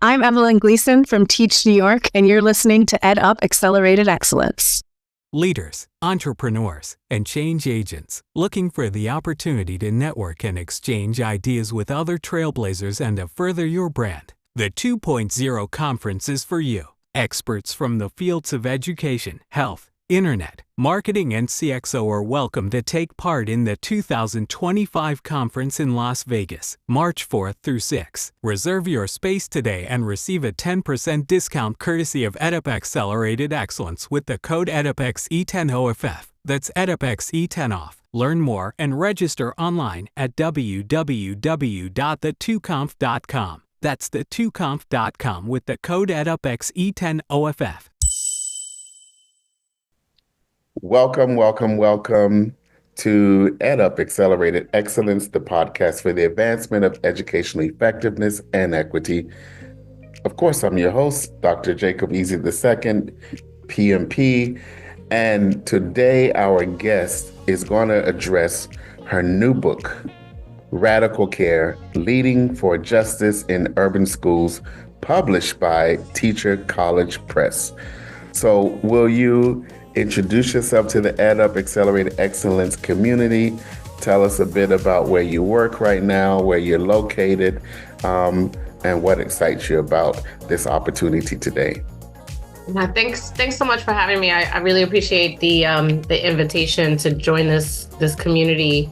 I'm Evelyn Gleason from Teach New York, and you're listening to Ed Up Accelerated Excellence. Leaders, entrepreneurs, and change agents looking for the opportunity to network and exchange ideas with other trailblazers and to further your brand. The 2.0 conference is for you. Experts from the fields of education, health, internet, marketing, and CXO are welcome to take part in the 2025 conference in Las Vegas, March 4th through 6th. Reserve your space today and receive a 10% discount courtesy of EdUp Accelerated Excellence with the code EdUpXE10OFF. That's EdUpXE10OFF. Learn more and register online at www.the2conf.com. That's the2conf.com with the code EdUpXE10OFF. Welcome to EdUp Accelerated Excellence, the podcast for the advancement of educational effectiveness and equity. Of course, I'm your host, Dr. Jacob Easy II, PMP, and today our guest is going to address her new book, Radical Care, Leading for Justice in Urban Schools, published by Teacher College Press. So will you introduce yourself to the EdUp Accelerated Excellence community? Tell us a bit about where you work right now, where you're located, and what excites you about this opportunity today. Thanks so much for having me. I really appreciate the invitation to join this community.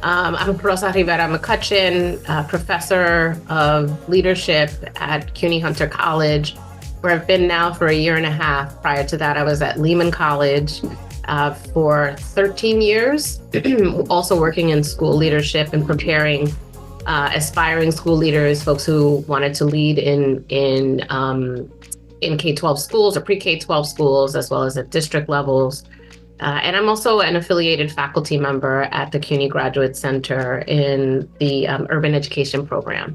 I'm Rosa Rivera-McCutchen, professor of leadership at CUNY Hunter College, where I've been now for a year and a half. Prior to that, I was at Lehman College for 13 years, also working in school leadership and preparing aspiring school leaders, folks who wanted to lead in K-12 schools or pre-K-12 schools, as well as at district levels. And I'm also an affiliated faculty member at the CUNY Graduate Center in the Urban Education Program,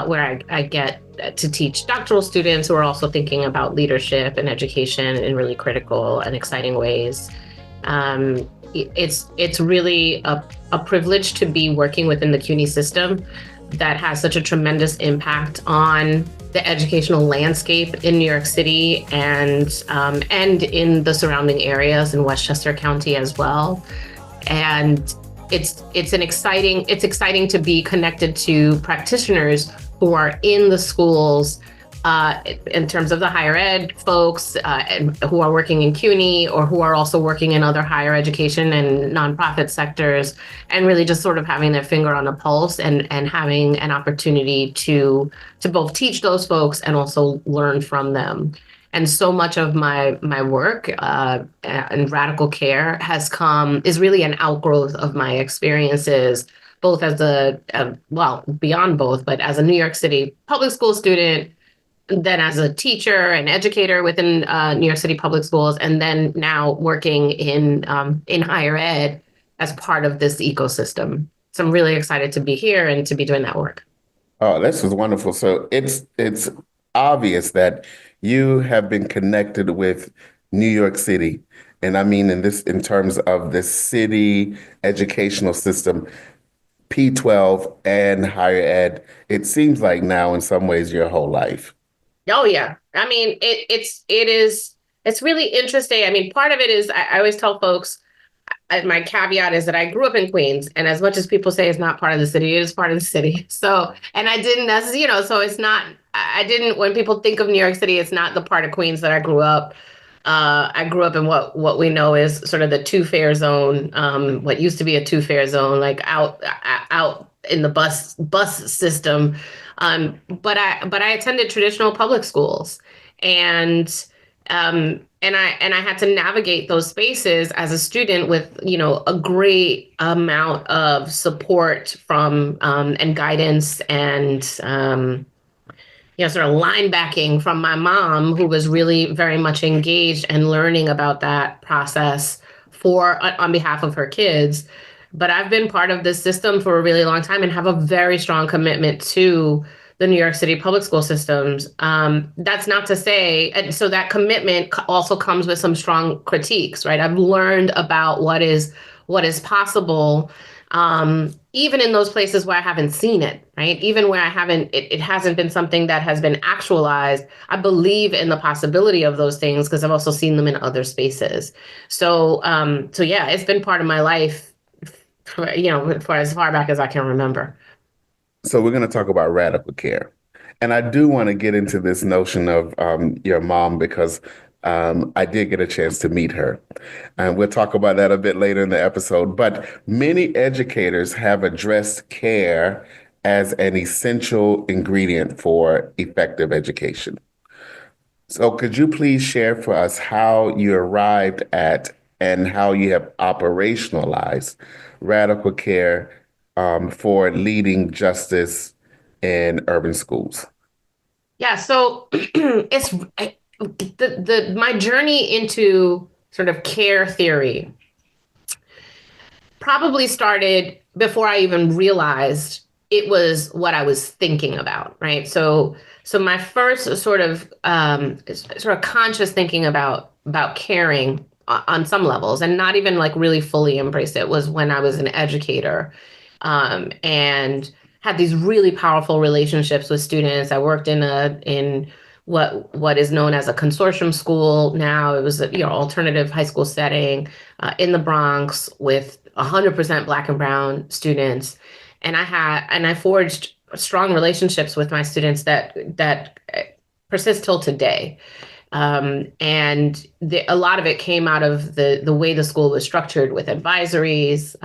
where I get to teach doctoral students who are also thinking about leadership and education in really critical and exciting ways. It's really a privilege to be working within the CUNY system that has such a tremendous impact on the educational landscape in New York City and in the surrounding areas in Westchester County as well. And it's exciting to be connected to practitioners who are in the schools in terms of the higher ed folks and who are working in CUNY or who are also working in other higher education and nonprofit sectors, and really just sort of having their finger on the pulse and having an opportunity to both teach those folks and also learn from them. And so much of my work and Radical Care is really an outgrowth of my experiences, both as beyond both, but as a New York City public school student, then as a teacher and educator within New York City public schools, and then now working in higher ed as part of this ecosystem. So I'm really excited to be here and to be doing that work. Oh, this is wonderful. So it's obvious that you have been connected with New York City. And I mean, in terms of the city educational system, P12 and higher ed, it seems like now in some ways your whole life. Oh, yeah. I mean, it's really interesting. I mean, part of it is I always tell folks, my caveat is that I grew up in Queens, and as much as people say it's not part of the city, it is part of the city. So, and I didn't, so it's not, when people think of New York City, it's not the part of Queens that I grew up. I grew up in what we know is sort of the two-fare zone, what used to be a two-fare zone, like out in the bus system. But I attended traditional public schools, and I had to navigate those spaces as a student with, a great amount of support from and guidance and sort of linebacking from my mom, who was really very much engaged and learning about that process on behalf of her kids. But I've been part of this system for a really long time and have a very strong commitment to the New York City public school systems. That's not to say, and so that commitment also comes with some strong critiques, right? I've learned about what is possible Even in those places where I haven't seen it, right? Even where it hasn't been something that has been actualized. I believe in the possibility of those things because I've also seen them in other spaces. So yeah, it's been part of my life, for as far back as I can remember. So we're going to talk about radical care. And I do want to get into this notion of your mom because I did get a chance to meet her. And we'll talk about that a bit later in the episode. But many educators have addressed care as an essential ingredient for effective education. So could you please share for us how you arrived at and how you have operationalized radical care for leading justice in urban schools? Yeah, so it's the my journey into sort of care theory probably started before I even realized it was what I was thinking about, right? So my first sort of conscious thinking about caring on some levels, and not even like really fully embrace it, was when I was an educator, and had these really powerful relationships with students. I worked in what is known as a consortium school now. It was a alternative high school setting in the Bronx with 100% Black and Brown students, and I forged strong relationships with my students that persist till today. And a lot of it came out of the way the school was structured with advisories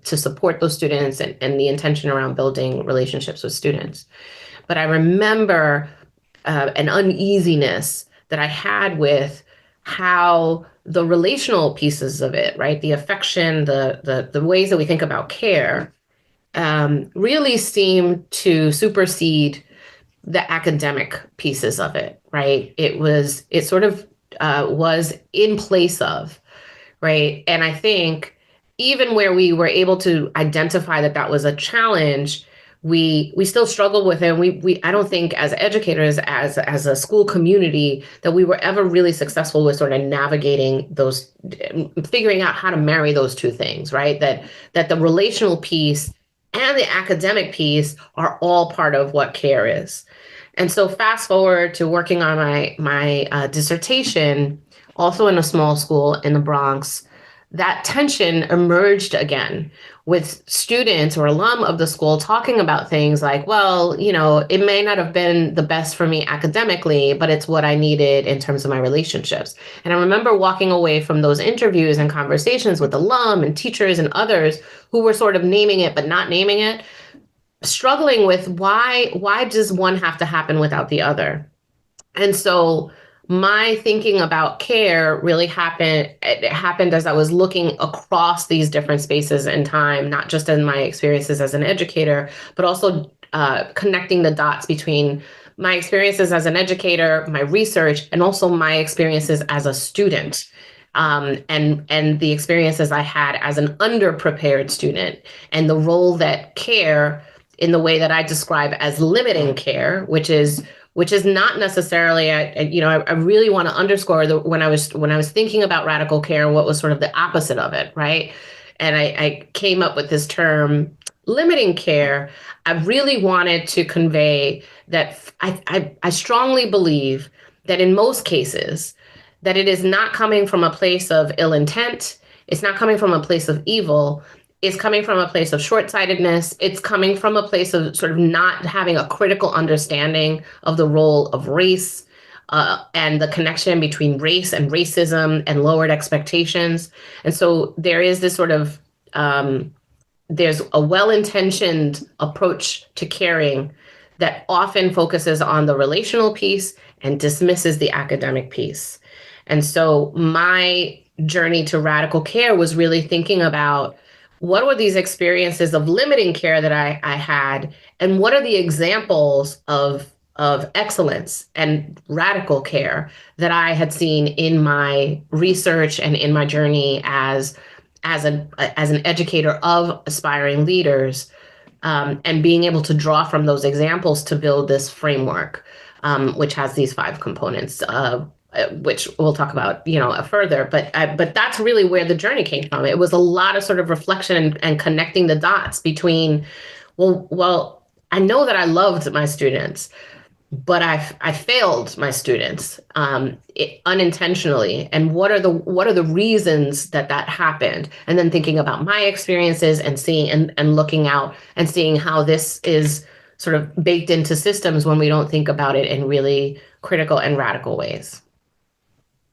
to support those students, and the intention around building relationships with students. But I remember an uneasiness that I had with how the relational pieces of it, right? The affection, the ways that we think about care, really seem to supersede the academic pieces of it, right? It sort of was in place of, right? And I think even where we were able to identify that that was a challenge, we still struggled with it. And we I don't think as educators, as a school community, that we were ever really successful with sort of navigating those, figuring out how to marry those two things, right? That the relational piece and the academic piece are all part of what care is. And so fast forward to working on my dissertation, also in a small school in the Bronx, that tension emerged again with students or alum of the school talking about things like, well, it may not have been the best for me academically, but it's what I needed in terms of my relationships. And I remember walking away from those interviews and conversations with alum and teachers and others who were sort of naming it, but not naming it, struggling with why does one have to happen without the other? And so my thinking about care really happened as I was looking across these different spaces in time, not just in my experiences as an educator, but also connecting the dots between my experiences as an educator, my research, and also my experiences as a student. And the experiences I had as an underprepared student, and the role that care, in the way that I describe as limiting care, which is not necessarily, I really want to underscore when I was thinking about radical care, what was sort of the opposite of it, right? And I came up with this term, limiting care. I really wanted to convey that I strongly believe that in most cases, that it is not coming from a place of ill intent. It's not coming from a place of evil. It's coming from a place of short-sightedness. It's coming from a place of sort of not having a critical understanding of the role of race, and the connection between race and racism and lowered expectations. And so there is this sort of, there's a well-intentioned approach to caring that often focuses on the relational piece and dismisses the academic piece. And so my journey to radical care was really thinking about, what were these experiences of limiting care that I had, and what are the examples of excellence and radical care that I had seen in my research and in my journey as an educator of aspiring leaders, and being able to draw from those examples to build this framework, which has these 5 components: which we'll talk about, further. But that's really where the journey came from. It was a lot of sort of reflection and connecting the dots between, well, I know that I loved my students, but I failed my students unintentionally. And what are the reasons that happened? And then thinking about my experiences and seeing and looking out and seeing how this is sort of baked into systems when we don't think about it in really critical and radical ways.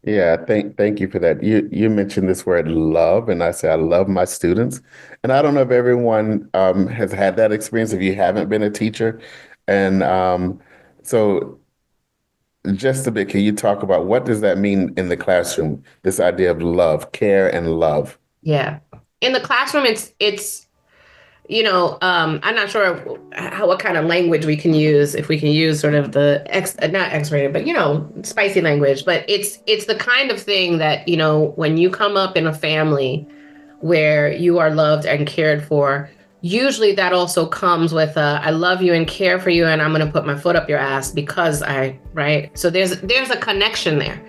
Yeah, thank you for that. You mentioned this word love, and I say I love my students. And I don't know if everyone has had that experience if you haven't been a teacher. And so just a bit, can you talk about what does that mean in the classroom? This idea of love, care and love. Yeah. In the classroom, it's I'm not sure what kind of language we can use, if we can use sort of the not X-rated, but spicy language. But it's the kind of thing that, when you come up in a family where you are loved and cared for, usually that also comes with I love you and care for you, and I'm going to put my foot up your ass because right? So there's a connection there,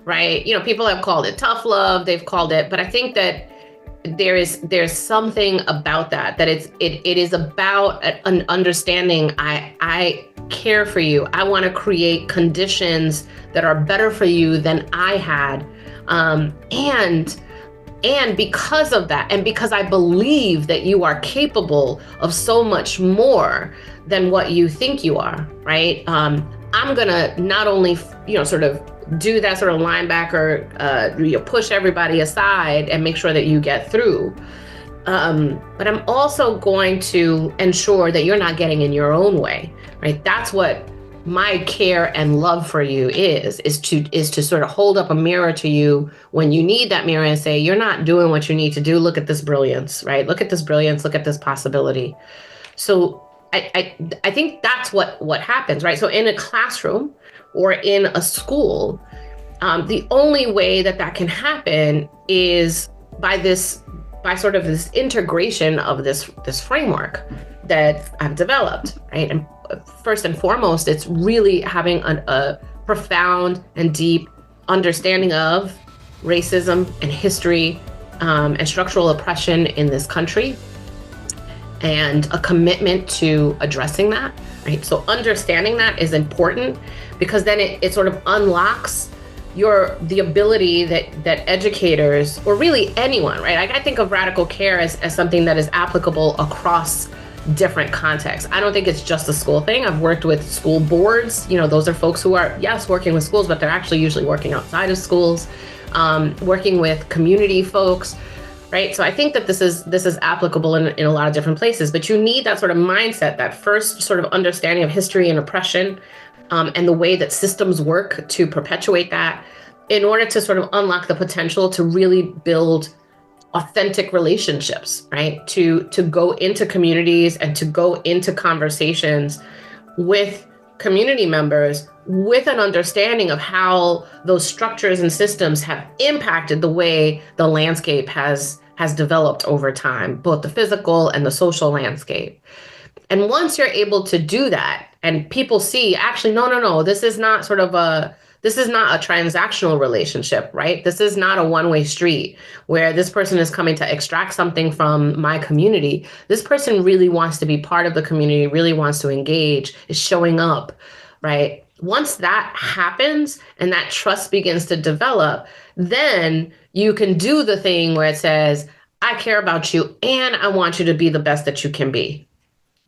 right? People have called it tough love, they've called it, but I think that there's something about that it is about an understanding. I care for you. I want to create conditions that are better for you than I had, and because of that, and because I believe that you are capable of so much more than what you think you are, right? I'm gonna not only sort of do that sort of linebacker, push everybody aside and make sure that you get through. But I'm also going to ensure that you're not getting in your own way, right? That's what my care and love for you is to sort of hold up a mirror to you when you need that mirror and say, you're not doing what you need to do. Look at this brilliance, right? Look at this brilliance. Look at this possibility. So I think that's what happens, right? So in a classroom or in a school, the only way that can happen is by sort of this integration of this framework that I've developed, right? And first and foremost, it's really having a profound and deep understanding of racism and history and structural oppression in this country, and a commitment to addressing that, right? So understanding that is important, because then it sort of unlocks the ability that educators, or really anyone, right? Like, I think of radical care as something that is applicable across different contexts. I don't think it's just a school thing. I've worked with school boards. Those are folks who are, yes, working with schools, but they're actually usually working outside of schools, working with community folks, right? So I think that this is applicable in a lot of different places, but you need that sort of mindset, that first sort of understanding of history and oppression, and the way that systems work to perpetuate that, in order to sort of unlock the potential to really build authentic relationships, right? To go into communities and to go into conversations with community members with an understanding of how those structures and systems have impacted the way the landscape has developed over time, both the physical and the social landscape. And once you're able to do that, and people see, actually, no, this is not a transactional relationship, right? This is not a one-way street where this person is coming to extract something from my community. This person really wants to be part of the community, really wants to engage, is showing up, right? Once that happens and that trust begins to develop, then you can do the thing where it says, I care about you and I want you to be the best that you can be.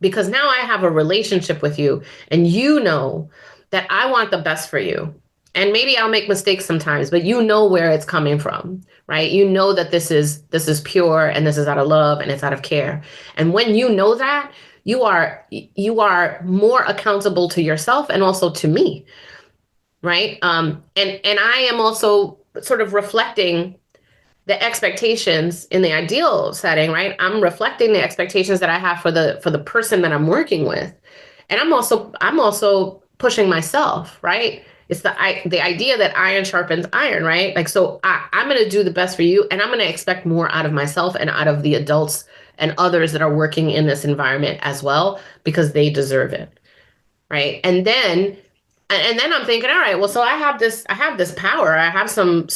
Because now I have a relationship with you, and you know that I want the best for you. And maybe I'll make mistakes sometimes, but you know where it's coming from, right? You know that this is pure, and this is out of love, and it's out of care. And when you know that, you are more accountable to yourself and also to me, right? And I am also sort of reflecting the expectations in the ideal setting, right? I'm reflecting the expectations that I have for the person that I'm working with. And I'm also pushing myself, right? It's the idea that iron sharpens iron, right? Like, so I'm going to do the best for you, and I'm going to expect more out of myself and out of the adults and others that are working in this environment as well, because they deserve it, right? And then And then I'm thinking, all right, well, so I have this power. I have some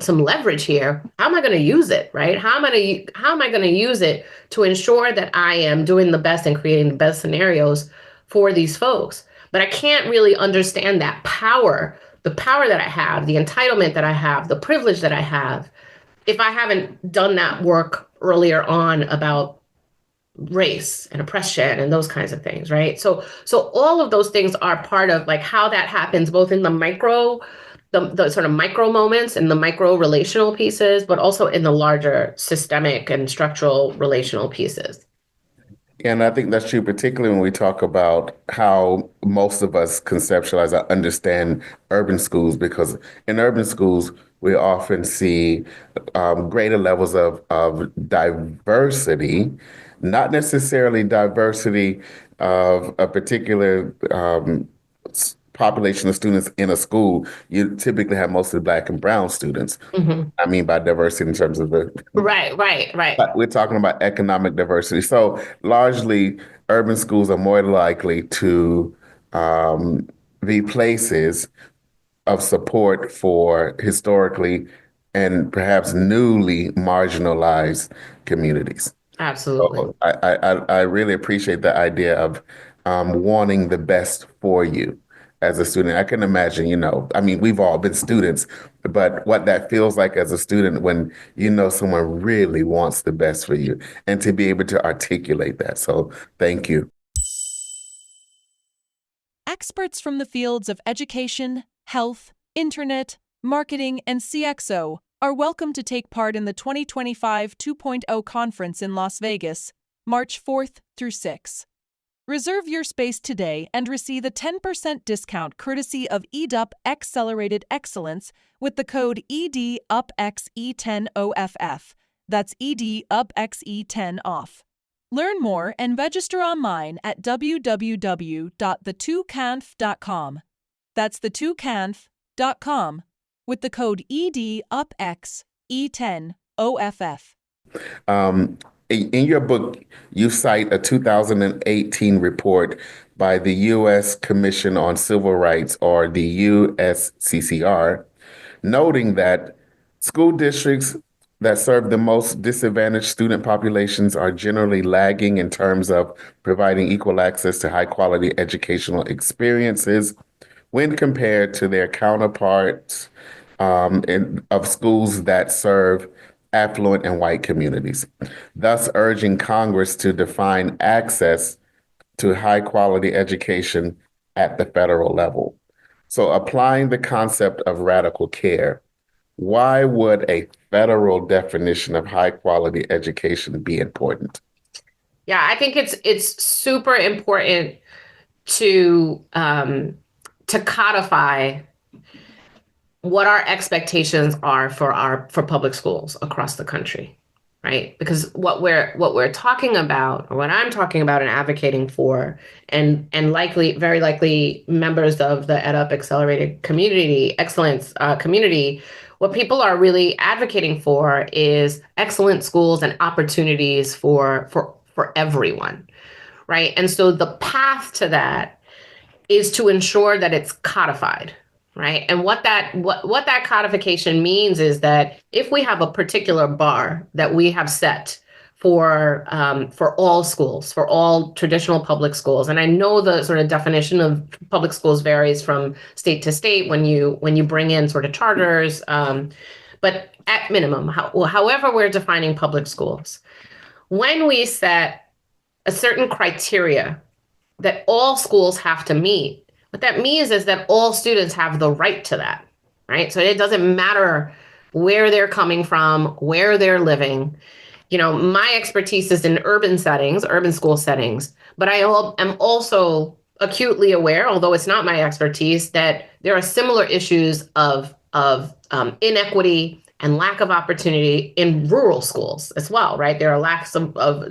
leverage here. How am I going to use it, right? How am I going to use it to ensure that I am doing the best and creating the best scenarios for these folks? But I can't really understand that power, the power that I have, the entitlement that I have, the privilege that I have, if I haven't done that work earlier on about race and oppression and those kinds of things, right? So all of those things are part of like how that happens both in the micro, the sort of micro moments and the micro relational pieces, but also in the larger systemic and structural relational pieces. And I think that's true, particularly when we talk about how most of us conceptualize or understand urban schools, because in urban schools, we often see greater levels of diversity, not necessarily diversity of a particular population of students in a school. You typically have mostly Black and brown students. Mhm. I mean by diversity in terms of the Right. but we're talking about economic diversity. So largely, urban schools are more likely to um, be places of support for historically and perhaps newly marginalized communities. Absolutely. So I really appreciate the idea of wanting the best for you as a student. I can imagine, I mean, we've all been students, but what that feels like as a student when you know someone really wants the best for you and to be able to articulate that. So thank you. Experts from the fields of education, health, internet, marketing, and CXO are welcome to take part in the 2025 2.0 conference in Las Vegas, March 4th through 6th. Reserve your space today and receive a 10% discount courtesy of EDUP Accelerated Excellence with the code EDUPXE10OFF. That's EDUPXE10OFF. Learn more and register online at www.the2canf.com. That's the2canf.com with the code EDUPXE10OFF. In your book, you cite a 2018 report by the U.S. Commission on Civil Rights, or the USCCR, noting that school districts that serve the most disadvantaged student populations are generally lagging in terms of providing equal access to high-quality educational experiences when compared to their counterparts of schools that serve affluent and white communities, thus urging Congress to define access to high quality education at the federal level. So, applying the concept of radical care, why would a federal definition of high quality education be important? Yeah, I think it's super important to codify what our expectations are for public schools across the country, right? Because what we're talking about, or what I'm talking about and advocating for, and very likely members of the EdUp Accelerated Community Excellence community, what people are really advocating for is excellent schools and opportunities for everyone, right? And so the path to that is to ensure that it's codified, right? And what that codification means is that if we have a particular bar that we have set for all schools, for all traditional public schools, and I know the sort of definition of public schools varies from state to state when you bring in sort of charters, but at minimum, however we're defining public schools, when we set a certain criteria that all schools have to meet, what that means is that all students have the right to that, right? So it doesn't matter where they're coming from, where they're living. My expertise is in urban settings, urban school settings, but I am also acutely aware, although it's not my expertise, that there are similar issues of inequity and lack of opportunity in rural schools as well, right? There are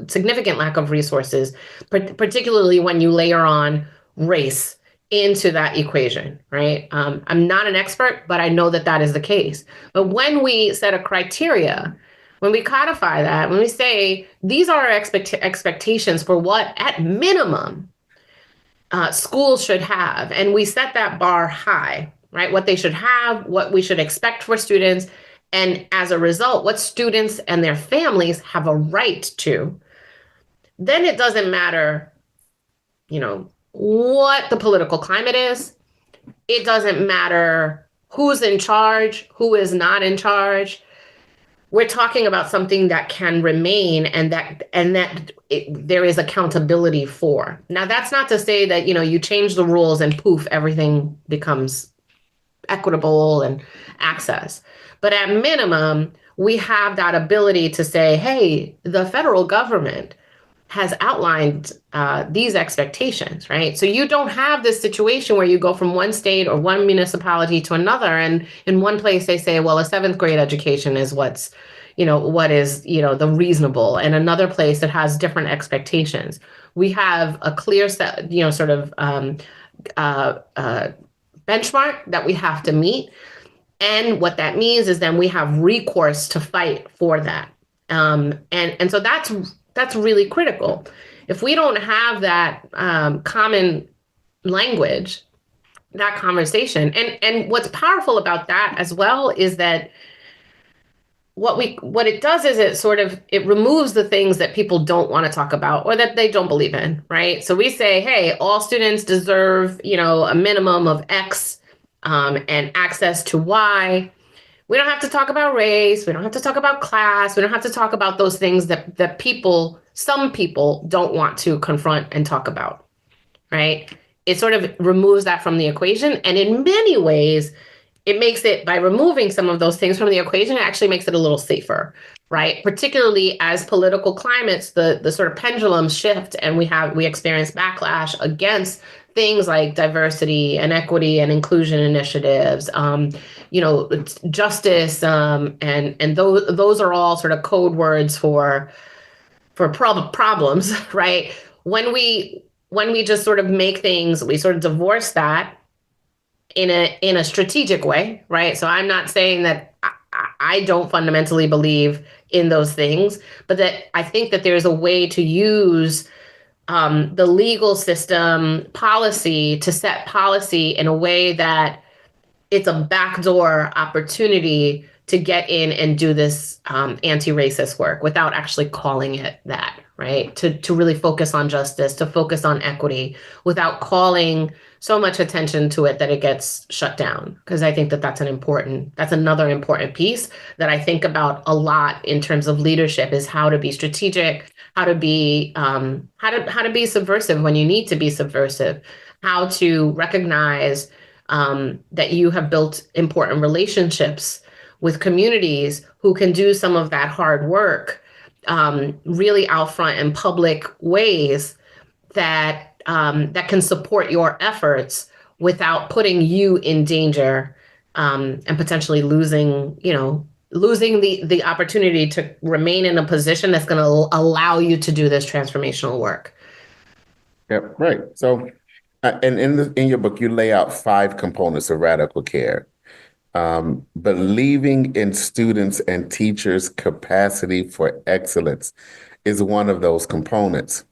significant lack of resources, particularly when you layer on race into that equation, right? I'm not an expert, but I know that is the case. But when we set a criteria, when we codify that, when we say these are our expectations for what, at minimum, schools should have. And we set that bar high, right? What they should have, what we should expect for students. And as a result, what students and their families have a right to. Then it doesn't matter, what the political climate is. It doesn't matter who's in charge, who is not in charge. We're talking about something that can remain and that there is accountability for. Now, that's not to say that, you change the rules and poof, everything becomes equitable and access. But at minimum, we have that ability to say, hey, the federal government has outlined these expectations, right? So you don't have this situation where you go from one state or one municipality to another, and in one place they say, well, a 7th grade education is what is the reasonable, and another place that has different expectations. We have a clear set, benchmark that we have to meet, and what that means is then we have recourse to fight for that, and so that's really critical. If we don't have that common language, that conversation, and what's powerful about that as well is that what it does is it removes the things that people don't want to talk about or that they don't believe in, right? So we say, hey, all students deserve, a minimum of X and access to Y. We don't have to talk about race. We don't have to talk about class. We don't have to talk about those things that some people don't want to confront and talk about, right? It sort of removes that from the equation. And in many ways, it makes it, by removing some of those things from the equation, it actually makes it a little safer, right? Particularly as political climates, the sort of pendulum shift and we experience backlash against things like diversity and equity and inclusion initiatives, justice, and those are all sort of code words for problems, right? When we just sort of make things, we sort of divorce that in a strategic way, right? So I'm not saying that I don't fundamentally believe in those things, but that I think that there's a way to use the legal system policy to set policy in a way that it's a backdoor opportunity to get in and do this anti-racist work without actually calling it that, right? To really focus on justice, to focus on equity without calling so much attention to it that it gets shut down. Because I think that's another important piece that I think about a lot in terms of leadership is how to be strategic, how to be subversive when you need to be subversive, how to recognize that you have built important relationships with communities who can do some of that hard work really out front in public ways that can support your efforts without putting you in danger and potentially losing the opportunity to remain in a position that's going to allow you to do this transformational work. Yep, right. So, and in your book, you lay out 5 components of radical care. Believing in students and teachers' capacity for excellence is one of those components.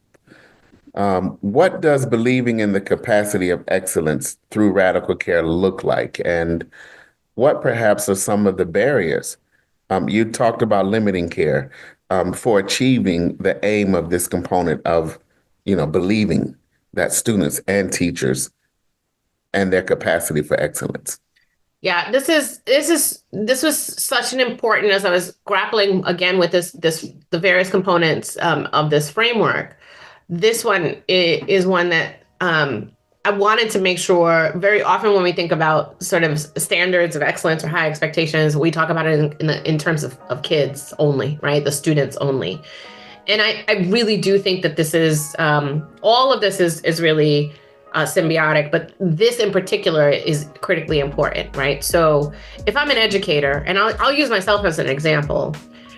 What does believing in the capacity of excellence through radical care look like? And what perhaps are some of the barriers? You talked about limiting care for achieving the aim of this component of, believing that students and teachers and their capacity for excellence. Yeah, this was such an important, as I was grappling again with the various components of this framework. This one is one that I wanted to make sure. Very often when we think about sort of standards of excellence or high expectations, we talk about it in terms of kids only, right? The students only. And I really do think that this is, all of this is really symbiotic, but this in particular is critically important, right? So if I'm an educator, and I'll use myself as an example,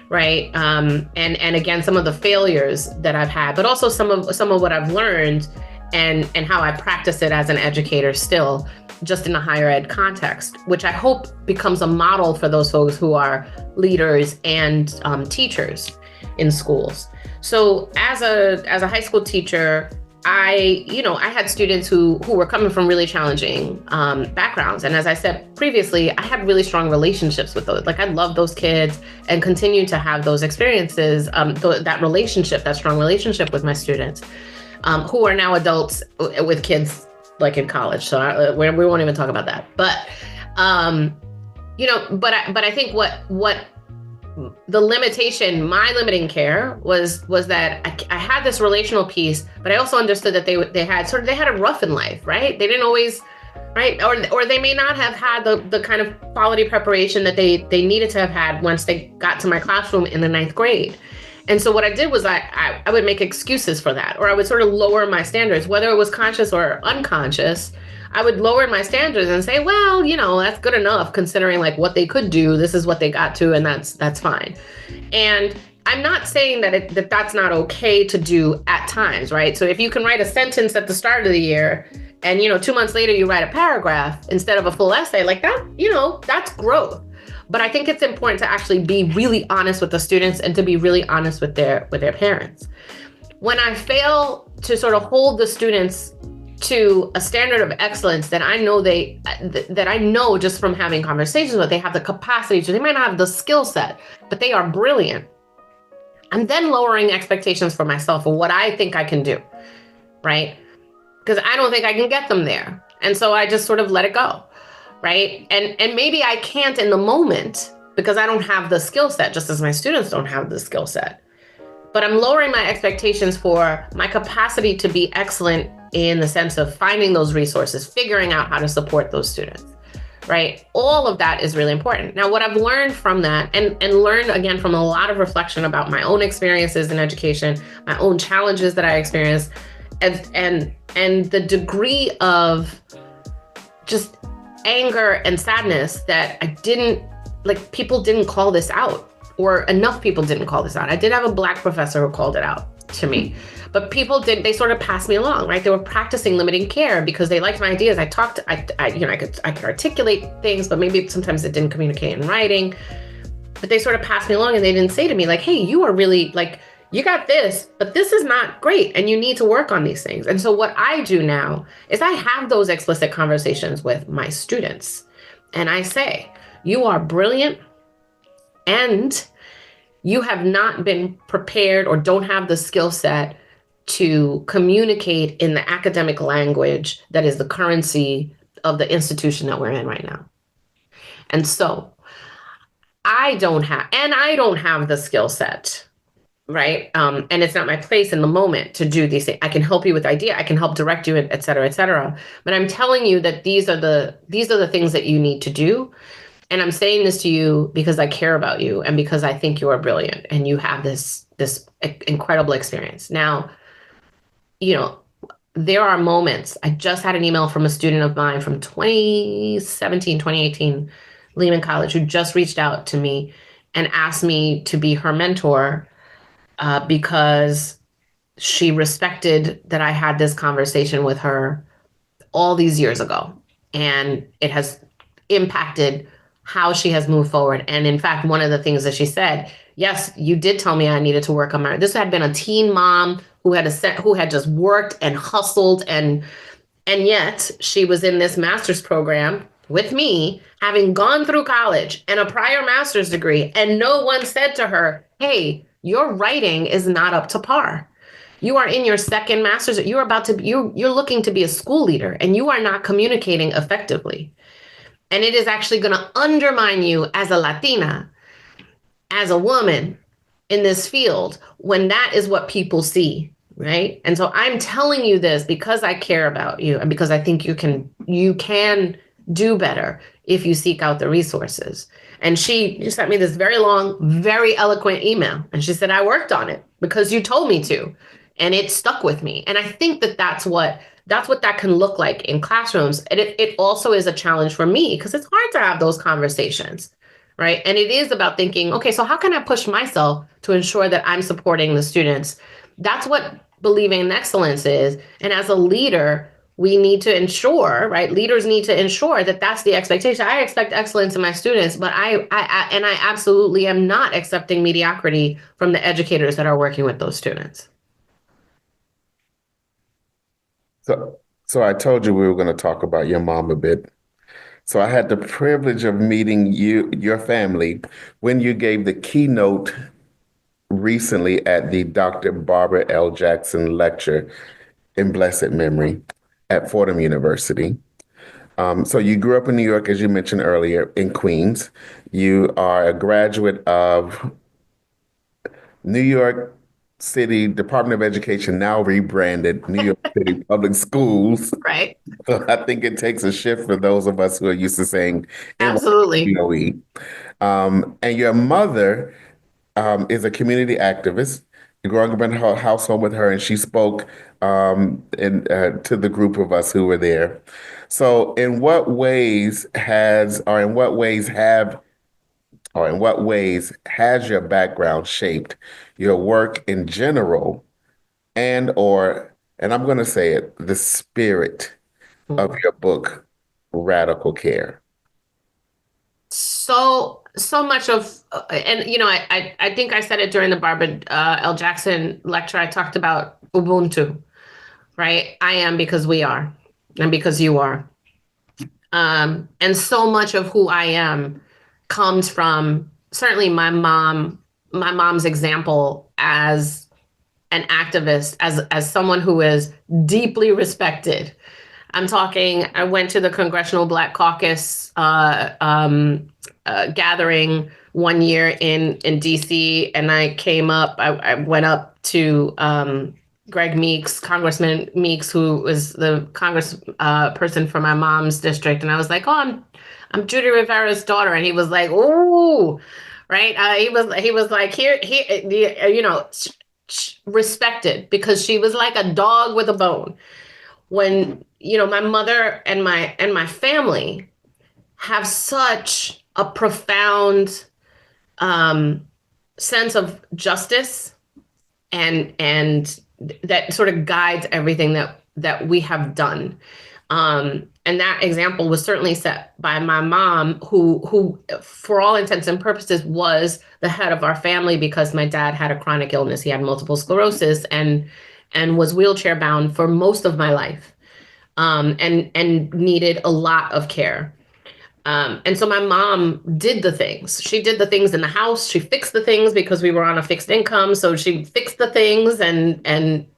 right? And again, some of the failures that I've had, but also some of what I've learned and how I practice it as an educator still, just in a higher ed context, which I hope becomes a model for those folks who are leaders and teachers in schools. So as a high school teacher, I had students who were coming from really challenging backgrounds. And as I said previously, I had really strong relationships with those. Like I love those kids and continue to have those experiences, that strong relationship with my students who are now adults with kids like in college. So we won't even talk about that. But, but I think what the limitation, my limiting care was that I had this relational piece, but I also understood that they had a rough in life, right? They didn't always, right? Or they may not have had the kind of quality preparation that they needed to have had once they got to my classroom in the 9th grade. And so what I did was I would make excuses for that, or I would sort of lower my standards, whether it was conscious or unconscious. I would lower my standards and say, well, that's good enough considering like what they could do. This is what they got to, and that's fine. And I'm not saying that that's not okay to do at times, right? So if you can write a sentence at the start of the year and, 2 months later you write a paragraph instead of a full essay like that, that's growth. But I think it's important to actually be really honest with the students and to be really honest with their parents. When I fail to sort of hold the students to a standard of excellence that I know just from having conversations with, they have the capacity to, they might not have the skill set, but they are brilliant. I'm then lowering expectations for myself of what I think I can do, right? Because I don't think I can get them there. And so I just sort of let it go, right? And maybe I can't in the moment because I don't have the skill set, just as my students don't have the skill set. But I'm lowering my expectations for my capacity to be excellent in the sense of finding those resources, figuring out how to support those students, right? All of that is really important. Now, what I've learned from that and learned again from a lot of reflection about my own experiences in education, my own challenges that I experienced, and the degree of just anger and sadness that people didn't call this out, or enough people didn't call this out. I did have a Black professor who called it out to me, but people they sort of passed me along, right? They were practicing limiting care because they liked my ideas. I could articulate things, but maybe sometimes it didn't communicate in writing, but they sort of passed me along and they didn't say to me like, hey, you are really you got this, but this is not great. And you need to work on these things. And so what I do now is I have those explicit conversations with my students and I say, you are brilliant and you have not been prepared or don't have the skill set to communicate in the academic language that is the currency of the institution that we're in right now. And so I don't have the skill set, right? And it's not my place in the moment to do these things. I can help you with idea. I can help direct you, et cetera, et cetera. But I'm telling you that these are the things that you need to do. And I'm saying this to you because I care about you and because I think you are brilliant and you have this incredible experience. Now, there are moments. I just had an email from a student of mine from 2017, 2018, Lehman College, who just reached out to me and asked me to be her mentor because she respected that I had this conversation with her all these years ago. And it has impacted how she has moved forward. And in fact, one of the things that she said, yes, you did tell me I needed to work on this had been a teen mom who had just worked and hustled. And yet she was in this master's program with me, having gone through college and a prior master's degree. And no one said to her, hey, your writing is not up to par. You are in your second master's. You're looking to be a school leader and you are not communicating effectively. And it is actually going to undermine you as a Latina, as a woman in this field, when that is what people see, right? And so I'm telling you this because I care about you and because I think you can do better if you seek out the resources. And she sent me this very long, very eloquent email. And she said, I worked on it because you told me to. And it stuck with me. And I think that's what that can look like in classrooms. And it also is a challenge for me because it's hard to have those conversations, right? And it is about thinking, okay, so how can I push myself to ensure that I'm supporting the students? That's what believing in excellence is. And as a leader, we need to ensure, right? Leaders need to ensure that that's the expectation. I expect excellence in my students, but I absolutely am not accepting mediocrity from the educators that are working with those students. So I told you we were going to talk about your mom a bit. So I had the privilege of meeting your family, when you gave the keynote recently at the Dr. Barbara L. Jackson Lecture in blessed memory at Fordham University. So you grew up in New York, as you mentioned earlier, in Queens. You are a graduate of New York City Department of Education, now rebranded New York City Public Schools. Right? So I think it takes a shift for those of us who are used to saying Absolutely. NYPOE. And your mother is a community activist. You're growing up in her household with her, and she spoke to the group of us who were there. So, in what ways has your background shaped your work in general, and I'm going to say it, the spirit of your book, Radical Care? So much of, and I think I said it during the Barbara L. Jackson lecture. I talked about Ubuntu, right? I am because we are, and because you are. And so much of who I am comes from certainly my mom's example as an activist, as someone who is deeply respected. I'm talking, I went to the Congressional Black Caucus gathering one year in DC, and I went up to Greg Meeks, Congressman Meeks, who was the Congress person for my mom's district. And I was like, oh, I'm Judy Rivera's daughter. And he was like, ooh, right. He was like, here, respected, because she was like a dog with a bone. When, my mother and my family have such a profound sense of justice, and that sort of guides everything that we have done. And that example was certainly set by my mom, who, for all intents and purposes, was the head of our family, because my dad had a chronic illness. He had multiple sclerosis and was wheelchair bound for most of my life, and needed a lot of care. And so my mom did the things. She did the things in the house. She fixed the things because we were on a fixed income. So she fixed the things, and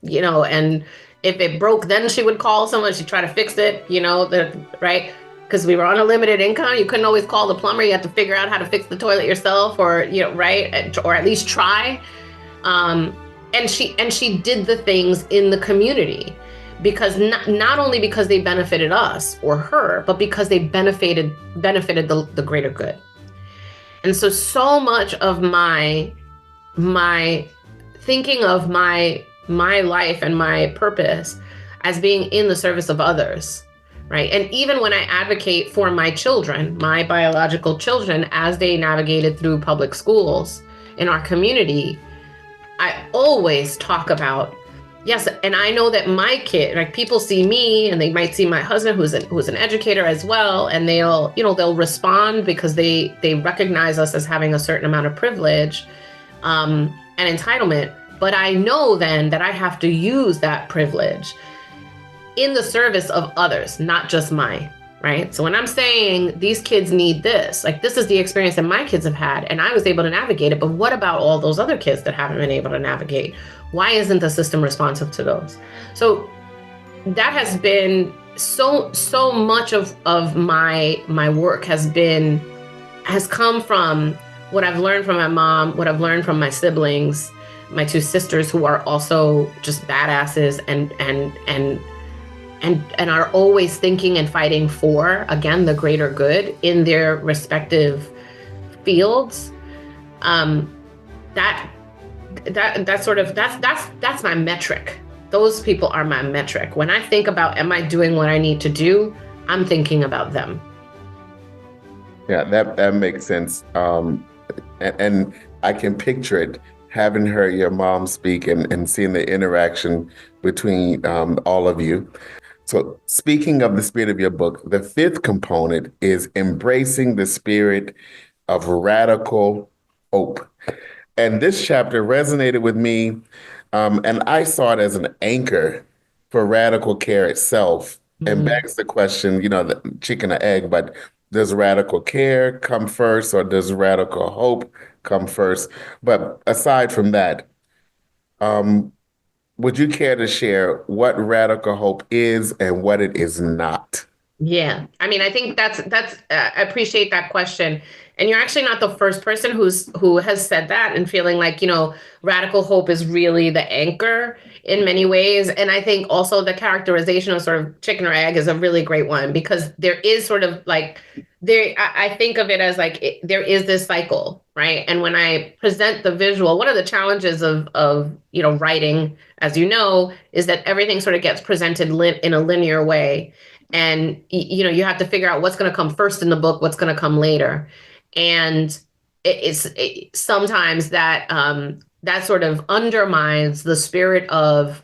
if it broke, then she would call someone. She'd try to fix it, right? Because we were on a limited income. You couldn't always call the plumber. You had to figure out how to fix the toilet yourself, or, right? Or at least try. And she did the things in the community, because not only because they benefited us or her, but because they benefited the greater good. And so much of my thinking of my life and my purpose as being in the service of others, right? And even when I advocate for my children, my biological children, as they navigated through public schools in our community, I always talk about, yes, and I know that my kid, like, people see me and they might see my husband, who's an educator as well, and they'll respond because they recognize us as having a certain amount of privilege and entitlement. But I know then that I have to use that privilege in the service of others, not just mine, right? So when I'm saying these kids need this, like, this is the experience that my kids have had, and I was able to navigate it, but what about all those other kids that haven't been able to navigate? Why isn't the system responsive to those? So that has been so much of my work has come from what I've learned from my mom, what I've learned from my siblings, my two sisters, who are also just badasses and are always thinking and fighting for, again, the greater good in their respective fields. That's my metric. Those people are my metric. When I think about, am I doing what I need to do? I'm thinking about them. Yeah, that makes sense. And I can picture it, having heard your mom speak and seeing the interaction between all of you. So, speaking of the spirit of your book, the fifth component is embracing the spirit of radical hope. And this chapter resonated with me, and I saw it as an anchor for radical care itself, and Mhm. begs the question, the chicken or egg, but does radical care come first or does radical hope come first? But aside from that, um, would you care to share what radical hope is and what it is not? Yeah. I mean, I think I appreciate that question. And you're actually not the first person who has said that and feeling like, radical hope is really the anchor in many ways. And I think also the characterization of sort of chicken or egg is a really great one because there is sort of like I think of it as like there is this cycle, right? And when I present the visual, one of the challenges of writing, as you know, is that everything sort of gets presented in a linear way, and you have to figure out what's going to come first in the book, what's going to come later, and sometimes that sort of undermines the spirit of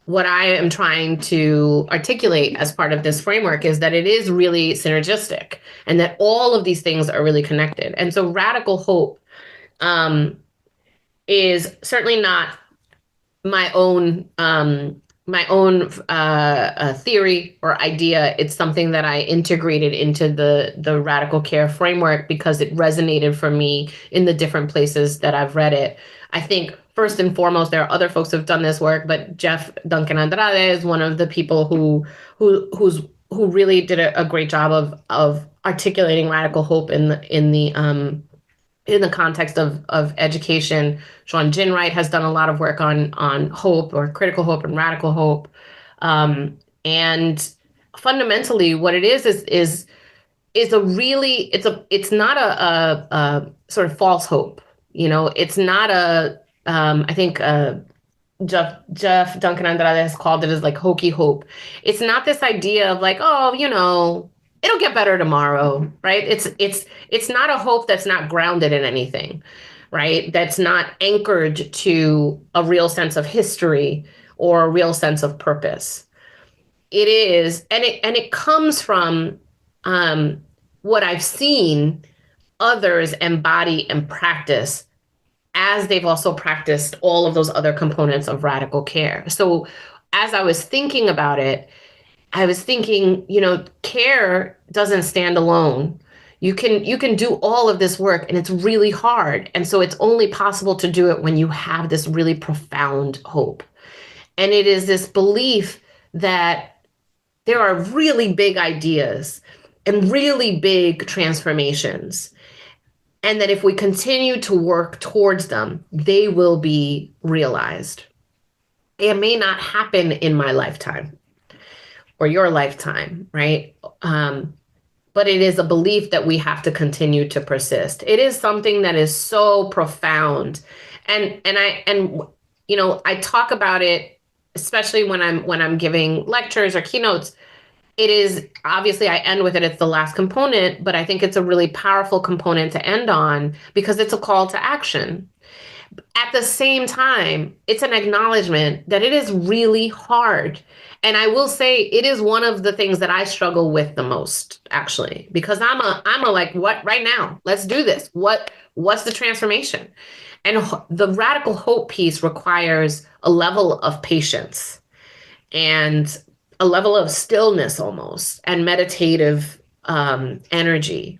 what I am trying to articulate as part of this framework, is that it is really synergistic and that all of these things are really connected. And so radical hope um, is certainly not my own theory or idea. It's something that I integrated into the radical care framework because it resonated for me in the different places that I've read it. I think first and foremost, there are other folks who've done this work, but Jeff Duncan Andrade is one of the people who really did a great job of articulating radical hope in the context of education. Sean Ginwright has done a lot of work on hope, or critical hope and radical hope. And fundamentally what it is a really, it's not a sort of false hope. It's not I think Jeff Duncan Andrade has called it as like hokey hope. It's not this idea of like, oh, it'll get better tomorrow, right? It's not a hope that's not grounded in anything, right? That's not anchored to a real sense of history or a real sense of purpose. It is, and it comes from what I've seen others embody and practice as they've also practiced all of those other components of radical care. So as I was thinking about it, I was thinking, care doesn't stand alone. You can do all of this work and it's really hard. And so it's only possible to do it when you have this really profound hope. And it is this belief that there are really big ideas and really big transformations, and that if we continue to work towards them, they will be realized. It may not happen in my lifetime or your lifetime, right? But it is a belief that we have to continue to persist. It is something that is so profound, and I talk about it, especially when I'm giving lectures or keynotes. It is obviously, I end with it. It's the last component, but I think it's a really powerful component to end on because it's a call to action. At the same time, it's an acknowledgement that it is really hard. And I will say it is one of the things that I struggle with the most, actually, because I'm a like, what right now? Let's do this. What's the transformation? And the radical hope piece requires a level of patience and a level of stillness almost, and meditative energy,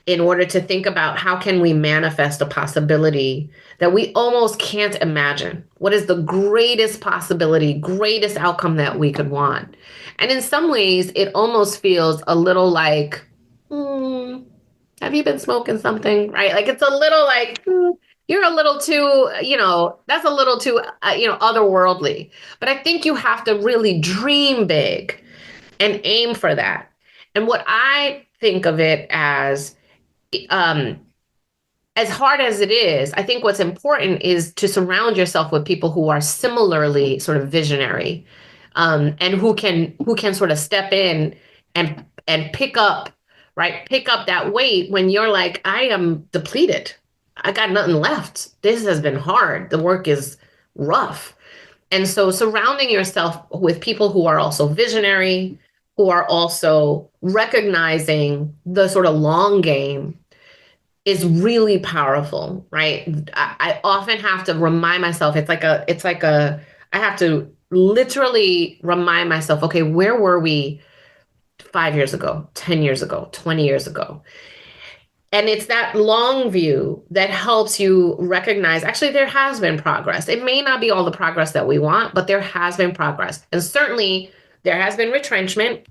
in order to think about how can we manifest a possibility that we almost can't imagine. What is the greatest possibility, greatest outcome that we could want? And in some ways, it almost feels a little like, have you been smoking something? Right? Like it's a little like, you're a little too, that's a little too, otherworldly. But I think you have to really dream big and aim for that. And what I think of it as hard as it is, I think what's important is to surround yourself with people who are similarly sort of visionary, and who can sort of step in and pick up, right? Pick up that weight when you're like, I am depleted. I got nothing left. This has been hard. The work is rough. And so surrounding yourself with people who are also visionary, who are also recognizing the sort of long game, is really powerful, right? I often have to remind myself, I have to literally remind myself, okay, where were we 5 years ago, 10 years ago, 20 years ago? And it's that long view that helps you recognize actually there has been progress. It may not be all the progress that we want, but there has been progress. And certainly there has been retrenchment,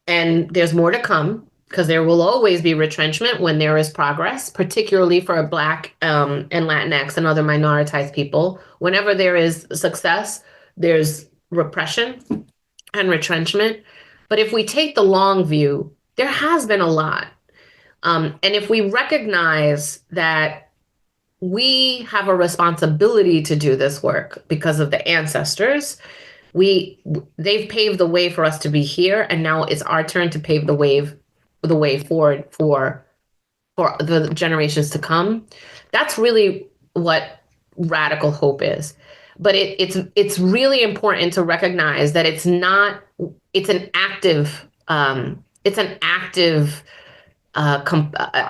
and there's more to come because there will always be retrenchment when there is progress, particularly for Black and Latinx and other minoritized people. Whenever there is success, there's repression and retrenchment. But if we take the long view, there has been a lot. And if we recognize that we have a responsibility to do this work because of the ancestors, they've paved the way for us to be here, and now it's our turn to pave the way forward for the generations to come. That's really what radical hope is. But it's really important to recognize that it's an active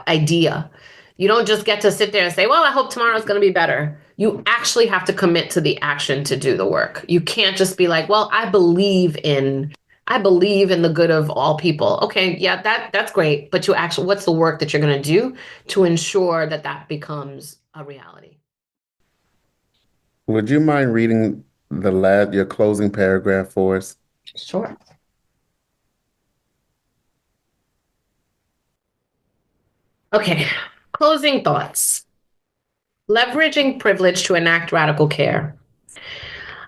idea. You don't just get to sit there and say, well, I hope tomorrow's going to be better. You actually have to commit to the action to do the work. You can't just be like, well, I believe in the good of all people. Okay, yeah, that's great. But what's the work that you're going to do to ensure that that becomes a reality? Would you mind reading your closing paragraph for us? Sure. Okay, closing thoughts. Leveraging privilege to enact radical care.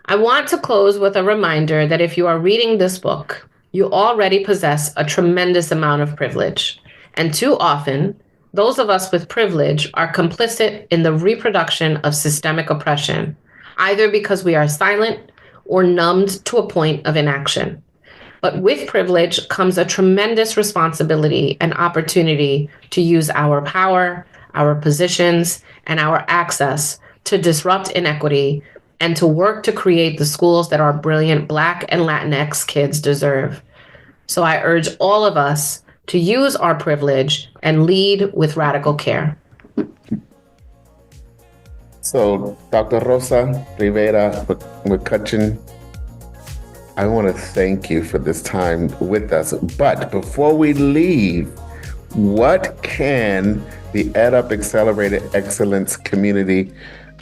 I want to close with a reminder that if you are reading this book, you already possess a tremendous amount of privilege. And too often, those of us with privilege are complicit in the reproduction of systemic oppression, either because we are silent or numbed to a point of inaction. But with privilege comes a tremendous responsibility and opportunity to use our power, our positions, and our access to disrupt inequity and to work to create the schools that our brilliant Black and Latinx kids deserve. So I urge all of us to use our privilege and lead with radical care. So, Dr. Rosa Rivera-McCutchen, I want to thank you for this time with us. But before we leave, what can the EdUp Accelerated Excellence community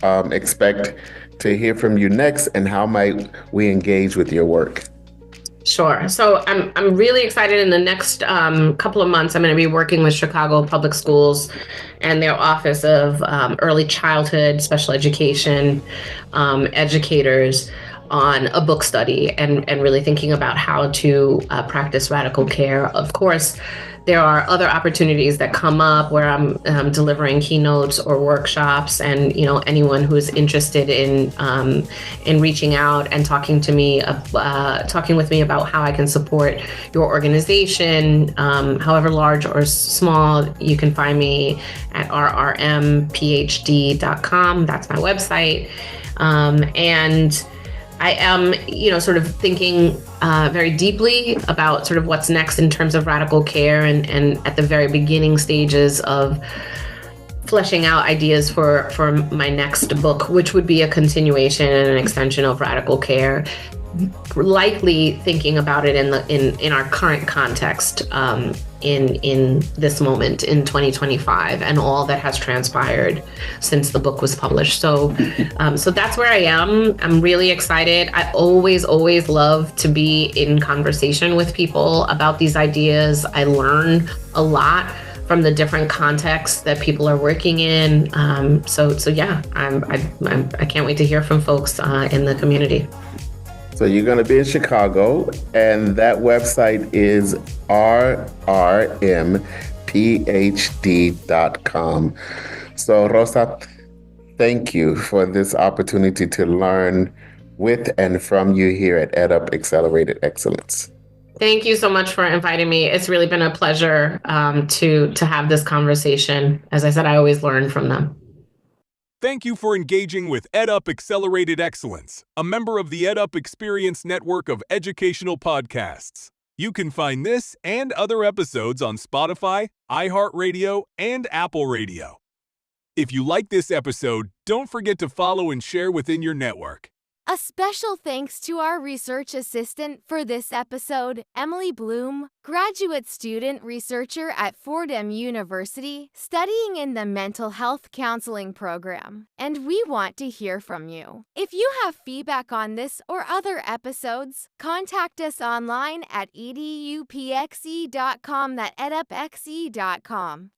expect to hear from you next, and how might we engage with your work? Sure. So I'm really excited. In the next couple of months, I'm going to be working with Chicago Public Schools and their Office of Early Childhood Special Education educators on a book study and really thinking about how to practice radical care. Of course, there are other opportunities that come up where I'm delivering keynotes or workshops, and anyone who's interested in reaching out and talking with me about how I can support your organization, however large or small. You can find me at rrmphd.com. That's my website, and I am, sort of thinking very deeply about sort of what's next in terms of radical care, and at the very beginning stages of fleshing out ideas for my next book, which would be a continuation and an extension of radical care, likely thinking about it in our current context, in this moment in 2025 and all that has transpired since the book was published. So that's where I am. I'm really excited. I always love to be in conversation with people about these ideas. I learn a lot from the different contexts that people are working in. So yeah, I can't wait to hear from folks in the community. So you're going to be in Chicago, and that website is rrmphd.com. So Rosa, thank you for this opportunity to learn with and from you here at EdUp Accelerated Excellence. Thank you so much for inviting me. It's really been a pleasure to have this conversation. As I said, I always learn from them. Thank you for engaging with EdUp Accelerated Excellence, a member of the EdUp Experience Network of educational podcasts. You can find this and other episodes on Spotify, iHeartRadio, and Apple Radio. If you like this episode, don't forget to follow and share within your network. A special thanks to our research assistant for this episode, Emily Bloom, graduate student researcher at Fordham University, studying in the Mental Health Counseling program. And we want to hear from you. If you have feedback on this or other episodes, contact us online at edupxe.com, that's edupxe.com.